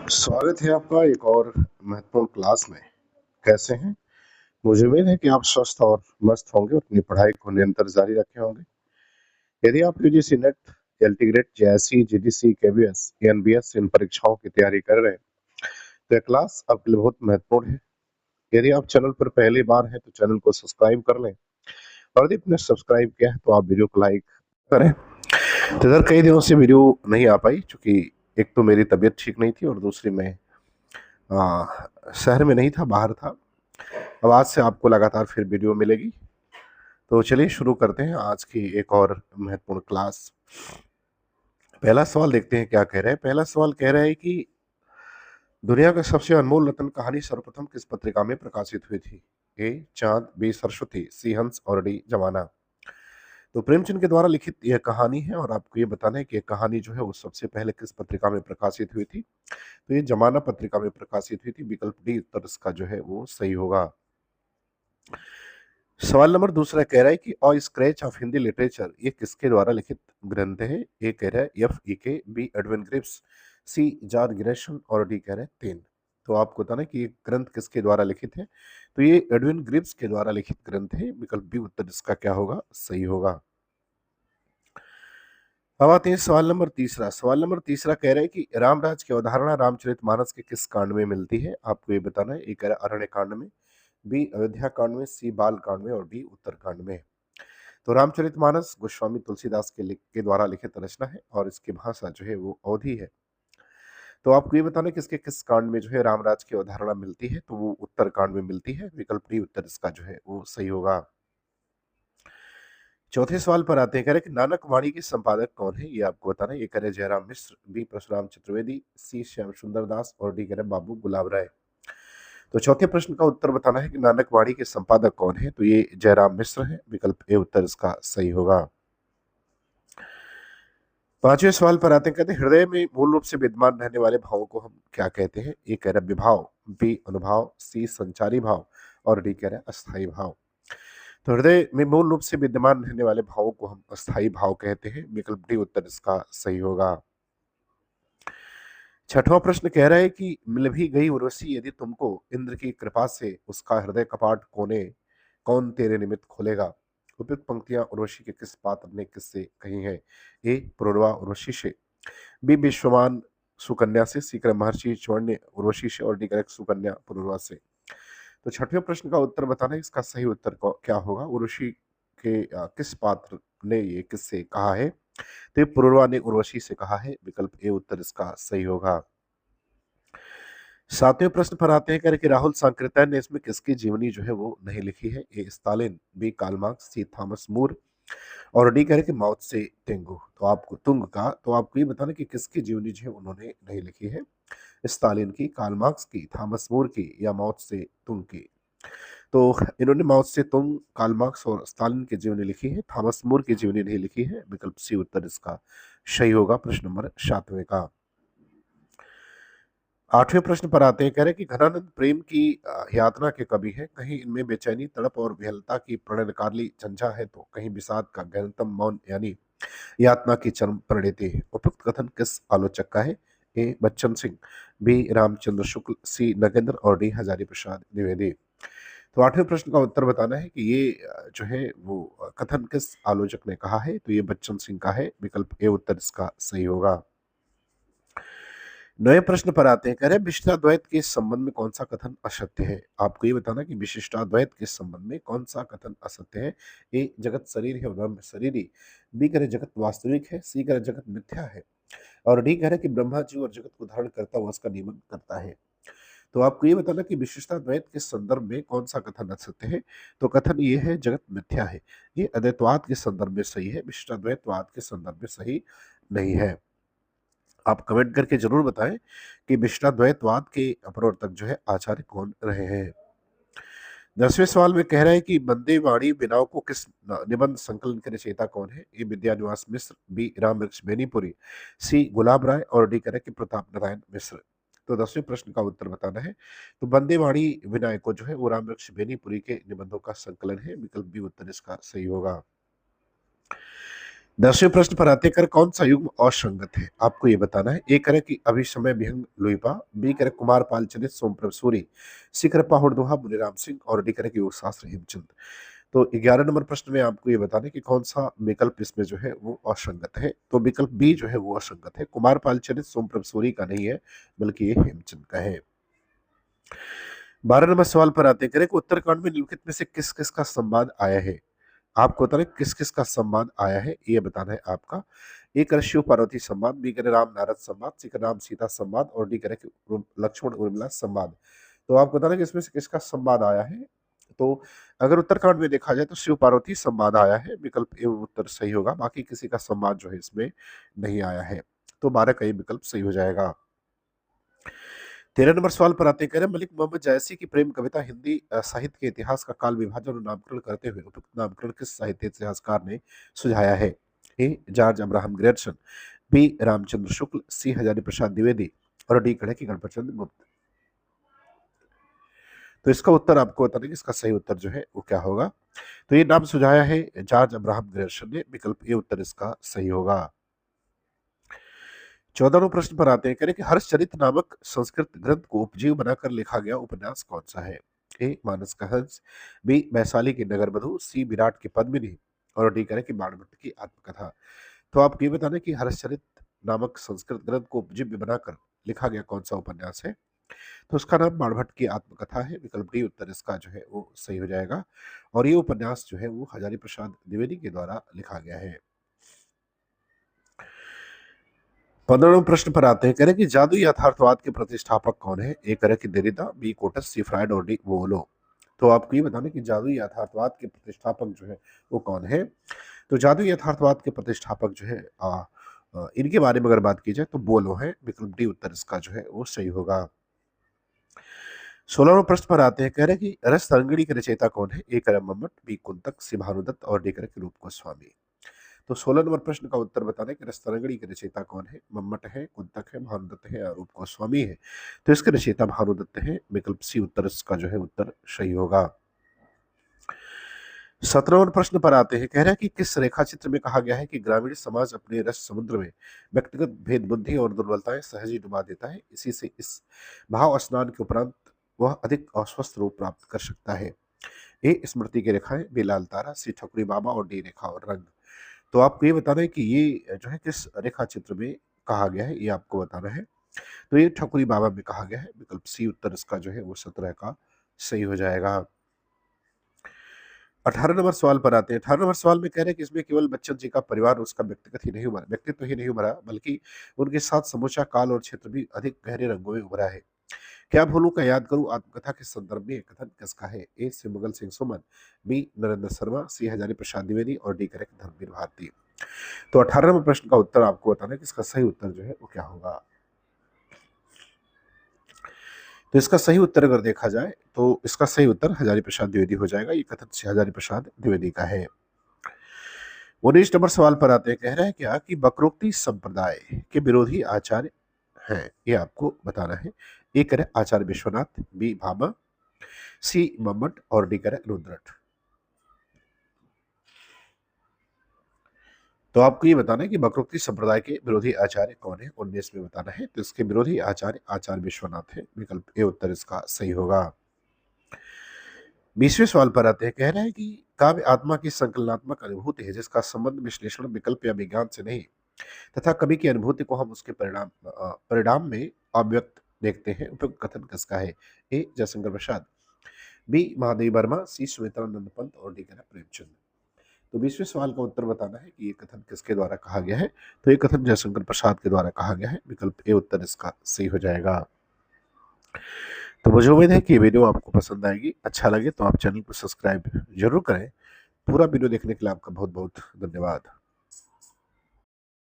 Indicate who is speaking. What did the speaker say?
Speaker 1: स्वागत है आपका एक और महत्वपूर्ण क्लास में। कैसे हैं? मुझे उम्मीद है कि आप स्वस्थ और मस्त होंगे और अपनी पढ़ाई को निरंतर जारी रखे होंगे। यदि आप UGC NET, LT grade, JSC, GDC, KVS, NBS इन परीक्षाओं की तैयारी कर रहे हैं तो यह क्लास आपके लिए बहुत महत्वपूर्ण है। यदि आप चैनल पर पहली बार हैं तो चैनल को सब्सक्राइब कर लें, और यदि आपने सब्सक्राइब किया है तो आप वीडियो को लाइक करें। तो इधर कई दिनों से वीडियो नहीं आ पाई, क्योंकि एक तो मेरी तबीयत ठीक नहीं थी और दूसरी मैं शहर में नहीं था, बाहर था। अब आज से आपको लगातार फिर वीडियो मिलेगी। तो चलिए शुरू करते हैं आज की एक और महत्वपूर्ण क्लास। पहला सवाल देखते हैं क्या कह रहे हैं। पहला सवाल कह रहा है कि दुनिया का सबसे अनमोल रत्न कहानी सर्वप्रथम किस पत्रिका में प्रकाशित हुई थी? ए चांद, बी सरस्वती, सी हंस और डी जमाना। तो प्रेमचंद के द्वारा लिखित यह कहानी है और आपको ये बताना है कि यह कहानी जो है वो सबसे पहले किस पत्रिका में प्रकाशित हुई थी। तो ये जमाना पत्रिका में प्रकाशित हुई थी। विकल्प डी उत्तर इसका जो है वो सही होगा। सवाल नंबर दूसरा कह रहा है कि a scratch of Hindi literature ये किसके द्वारा लिखित ग्रंथ है? ए कह रहा है एफ ई के, B Edwin grips, C George Gresham और डी कह रहा है तेन। तो आपको बताना कि ये ग्रंथ किसके द्वारा लिखित है। तो ये एडविन ग्रिप्स के द्वारा लिखित ग्रंथ है। विकल्प बी उत्तर इसका क्या होगा? सही होगा। अब आते हैं सवाल नंबर तीसरा। सवाल नंबर तीसरा कह रहा है कि रामराज की अवधारणा रामचरितमानस के किस कांड में मिलती है? आपको ये बताना है। ए कह रहा है अरण्य कांड में, बी अयोध्या कांड में, सी बाल कांड में और डी उत्तर कांड में। तो रामचरितमानस गोस्वामी तुलसीदास के द्वारा लिखित रचना है और इसकी भाषा जो है वो अवधी है। तो आपको ये बताना कि इसके किस कांड में जो है रामराज की अवधारणा मिलती है? तो वो उत्तर कांड में मिलती है। विकल्प डी उत्तर इसका जो है वो सही होगा। चौथे सवाल पर आते हैं। कह रहे कि नानक वाणी के संपादक कौन है? ये आपको बताना है। ये कह रहे जयराम मिश्र, बी परशुराम चतुर्वेदी, सी श्याम सुंदर दास और डी कह रहे बाबू गुलाब राय। तो चौथे प्रश्न का उत्तर बताना है कि नानक वाणी के संपादक कौन है? तो ये जयराम मिश्र है। विकल्प ए उत्तर इसका सही होगा। पांचवें सवाल पर आते हैं। कहते हैं हृदय में मूल रूप से विद्यमान रहने वाले भावों को हम क्या कहते हैं? ए कह रहा है विभाव, बी अनुभाव, सी संचारी भाव और डी कह रहा है अस्थायी भाव। तो हृदय में मूल रूप से विद्यमान रहने वाले भावों को हम अस्थायी भाव कहते हैं। विकल्प डी उत्तर इसका सही होगा। छठवां प्रश्न कह रहा है कि मिल भी गई उर्वशी यदि तुमको इंद्र की कृपा से उसका हृदय कपाट कोने कौन तेरे निमित्त खोलेगा? उपयुक्त पंक्तियां उर्वशी के किस पात्र ने किससे कही हैं? ए पुरुरवा उर्वशी से, बी विश्वमान सुकन्या से, सी क्रम महर्षि च्वन्य उर्वशी से और डी करेक्ट सुकन्या पुरुरवा से। तो छठवें प्रश्न का उत्तर बताना है। इसका सही उत्तर क्या होगा? उर्वशी के किस पात्र ने ये किससे कहा है? तो ये पुरुरवा ने उर्वशी से कहा है। विकल्प ए उत्तर इसका सही होगा। सातवें प्रश्न पर आते हैं। कि राहुल सांकृत्यायन ने इसमें किसकी जीवनी जो है वो नहीं लिखी है? ए स्टालिन, बी कार्ल मार्क्स, सी थॉमस मूर और डी कह रहे कि माओ त्से तुंग। तो आपको ये बताना कि किसकी जीवनी जो है उन्होंने नहीं लिखी है। स्टालिन की, कार्ल मार्क्स की, थॉमस मूर की या माओ त्से तुंग की। तो इन्होंने माओ त्से तुंग, कार्ल मार्क्स और स्टालिन की जीवनी लिखी है। थॉमस मूर की जीवनी नहीं लिखी है। विकल्प सी उत्तर इसका सही होगा प्रश्न नंबर 7वें का। आठवें प्रश्न पर आते हैं। कह रहे हैं कि घनानंद प्रेम की यातना के कवि है। कहीं इनमें बेचैनी, तड़प और विहलता की प्रणयकाली झंझा है तो कहीं विषाद का गहनतम मौन यानी यातना की चरम परिणति है। उपयुक्त कथन किस आलोचक का है? ए बच्चन सिंह, बी रामचंद्र शुक्ल, सी नगेंद्र और डी हजारी प्रसाद द्विवेदी। तो आठवें प्रश्न का उत्तर बताना है कि ये जो है वो कथन किस आलोचक ने कहा है? तो ये बच्चन सिंह का है। विकल्प ए उत्तर इसका सही होगा। नए प्रश्न पर आते हैं। कह रहे हैं विशिष्टाद्वैत के संबंध में कौन सा कथन असत्य है? आपको ये बताना कि विशिष्टाद्वैत के संबंध में कौन सा कथन असत्य है। ए जगत शरीर है और ब्रह्म शरीरी, बी कह रहे जगत वास्तविक है, सी कह रहे जगत मिथ्या है और डी कह रहे कि ब्रह्मा जीव और जगत को धारण करता हुआ उसका नियमन करता है। तो आपको ये बताना कि विशिष्टाद्वैत के संदर्भ में कौन सा कथन असत्य है। तो कथन ये है जगत मिथ्या है। ये अद्वैतवाद के संदर्भ में सही है, विशिष्टाद्वैतवाद के संदर्भ में सही नहीं है। आप कमेंट करके जरूर बताएं कि विशिष्टाद्वैतवाद के प्रवर्तक जो है आचार्य कौन रहे हैं। 10वें सवाल में कह रहा है कि बंदे वाणी बिनाव को किस निबंध संकलन के रचयिता कौन है? ए विद्यानिवास मिश्र, बी राम वृक्ष बेनीपुरी, सी गुलाब राय और डी कह रहा है कि प्रताप नारायण मिश्र। तो 10वें प्रश्न का उत्तर बताना है। तो बंदे वाणी विनाय को जो है वो राम वृक्ष बेनीपुरी के निबंधों का संकलन है। विकल्प बी उत्तर इसका सही होगा। 10वें प्रश्न पर आते कर कौन सा युग्म असंगत है? आपको ये बताना है। ए करें कि अभिसमय विहंग लुइपा, बी करें कुमारपाल चरित सोमप्रभ सूरी, सी करें पहुड़ दोहा मुनीराम सिंह और डी करें कि योग शास्त्र हेमचंद। तो 11 नंबर प्रश्न में आपको ये बताना है कि कौन सा विकल्प इसमें जो है वो असंगत है। तो विकल्प बी जो है वो असंगत है, कुमारपाल चरित सोमप्रभ सूरी का नहीं है, बल्कि ये हेमचंद का है। 12 नंबर सवाल पर आते करें कि उत्तरकांड में निम्नलिखित में से किस किस का संवाद आया है? आपको बताना है किस किस का संवाद आया है, ये बताना है आपका। ए करे शिव पार्वती संवाद, बी करे राम नारद संवाद, सी करे राम सीता संवाद और डी करे कि लक्ष्मण उर्मिला संवाद। तो आपको बताना है कि इसमें से किसका संवाद आया है। तो अगर उत्तरकांड में देखा जाए तो शिव पार्वती संवाद आया है, विकल्प ए उत्तर सही होगा। बाकी किसी का संवाद जो है इसमें नहीं आया है, तो 12 का ये विकल्प सही हो जाएगा। 13 नंबर सवाल पर आते हैं, कह रहे हैं, मलिक मोहम्मद जायसी की प्रेम कविता हिंदी साहित्य के इतिहास का काल विभाजन और नामकरण करते हुए उपयुक्त नामकरण किस साहित्य इतिहासकार ने सुझाया है? A George Abraham Grierson, B Ramchandra Shukla, C Hazari Prasad Dwivedi और डी कड़े की गणपत चंद्र गुप्त। तो इसका उत्तर आपको बताना कि इसका सही उत्तर जो है वो क्या होगा। तो ये नाम सुझाया है जॉर्ज अब्राहम ग्रेयर्सन ने, विकल्प ए उत्तर इसका सही होगा। 14वें प्रश्न पर आते हैं, कह रहे कि हर्षचरित नामक संस्कृत ग्रंथ को उपजीव बनाकर लिखा गया उपन्यास कौन सा है? ए मानस का हंस, बी वैशाली की नगर बधू, सी विराट की पद्मिनी और डी करें कि बाणभट्ट की आत्मकथा। तो आप ये बताना कि हर्षचरित नामक संस्कृत ग्रंथ को उपजीव्य बनाकर लिखा गया कौन सा उपन्यास है। तो उसका नाम बाणभट्ट की आत्मकथा है, विकल्प डी उत्तर इसका जो है वो सही हो जाएगा। और ये उपन्यास जो है वो हजारी प्रसाद द्विवेदी के द्वारा लिखा गया है। 15वें प्रश्न पर आते हैं, कह रहे कि जादुई यथार्थवाद के प्रतिष्ठापक कौन है? ए करें कि देरिदा, बी कोटस, सी फ्रायड और डी वोलो। तो आपको ये बताना कि जादुई यथार्थवाद के प्रतिष्ठापक जो है वो कौन है। तो जादुई यथार्थवाद के प्रतिष्ठापक जो है इनके बारे में अगर बात की जाए तो बोलो है, विकल्प डी उत्तर इसका जो है वो सही होगा। 16वें प्रश्न पर आते हैं, कह रहे कि रस तरंगिणी के रचयिता कौन है? ए करें मम्मट, बी कुंतक, सी भानुदत्त और डी करें कि रूप गोस्वामी। तो 16 नंबर प्रश्न का उत्तर बताना है कि रसतरंगिणी के रचयिता कौन है। मम्मट है, कुंतक है, भानुदत्त है या रूप गोस्वामी है। तो इसके रचयिता भानुदत्त है, विकल्प सी उत्तर इसका जो है उत्तर सही होगा। 17वें प्रश्न पर आते हैं, कह रहा है कि किस रेखा चित्र में कहा गया है कि ग्रामीण समाज अपने रस समुद्र में व्यक्तिगत भेद बुद्धि और दुर्बलताएं सहज ही डुबा देता है, इसी से इस भाव स्नान के उपरांत वह अधिक अस्वस्थ रूप प्राप्त कर सकता है। ए स्मृति की रेखाएं, बी लाल तारा, सी ठकुरी बाबा और डी रेखा और रंग। तो आपको ये बताना है कि ये जो है किस रेखा चित्र में कहा गया है, ये आपको बताना है। तो ये ठकुरी बाबा में कहा गया है, विकल्प सी उत्तर इसका जो है वो 17 का सही हो जाएगा। 18 नंबर सवाल पर आते हैं। 18 नंबर सवाल में कह रहे हैं कि इसमें केवल बच्चन जी का परिवार उसका व्यक्तिगत ही नहीं उभरा, व्यक्तित्व ही नहीं उभरा, बल्कि उनके साथ समूचा काल और क्षेत्र भी अधिक गहरे रंगों में उभरा है। क्या भूलूं का याद करूं आत्मकथा के संदर्भ में कथन किसका है? ए से मुगल सिंह सुमन, बी नरेंद्र शर्मा, सी हजारी प्रसाद द्विवेदी और डी करेक्ट धर्मवीर भारती। तो 18वें प्रश्न का उत्तर आपको बताना है कि इसका सही उत्तर जो है वो क्या होगा। तो इसका सही उत्तर अगर देखा जाए तो इसका सही उत्तर हजारी प्रसाद द्विवेदी हो जाएगा। ये कथन से हजारी प्रसाद द्विवेदी का है। 19 नंबर सवाल पर आते हैं, कह रहा है क्या कि वक्रोक्ति संप्रदाय के विरोधी आचार्य हैं, ये आपको बताना है। ए करे आचार्य विश्वनाथ, बी भामा, सी मम्मट और डी करे रुद्रट। तो आपको ये बताना है कि वक्रोक्ति संप्रदाय के विरोधी आचार्य कौन है, 19 में बताना है। तो इसके विरोधी आचार्य आचार्य विश्वनाथ है, विकल्प ए उत्तर इसका सही होगा। 20वें सवाल पर आते हैं, कह रहे हैं कि काव्य आत्मा की संकलनात्मक अनुभूति है जिसका संबंध विश्लेषण, विकल्प या विज्ञान से नहीं, तथा कवि की अनुभूति को हम उसके परिणाम में अव्यक्त देखते हैं, उपयुक्त कथन किसका है? ए जयशंकर प्रसाद, बी महादेवी वर्मा, सी सुमित्रानंद पंत और डी कहना प्रेमचंद। तो 20वें सवाल का उत्तर बताना है कि ये कथन किसके द्वारा कहा गया है। तो ये कथन जयशंकर प्रसाद के द्वारा कहा गया है, विकल्प ए उत्तर इसका सही हो जाएगा। तो मुझे उम्मीद है कि ये वीडियो आपको पसंद आएगी। अच्छा लगे तो आप चैनल को सब्सक्राइब जरूर करें। पूरा वीडियो देखने के लिए आपका बहुत बहुत धन्यवाद।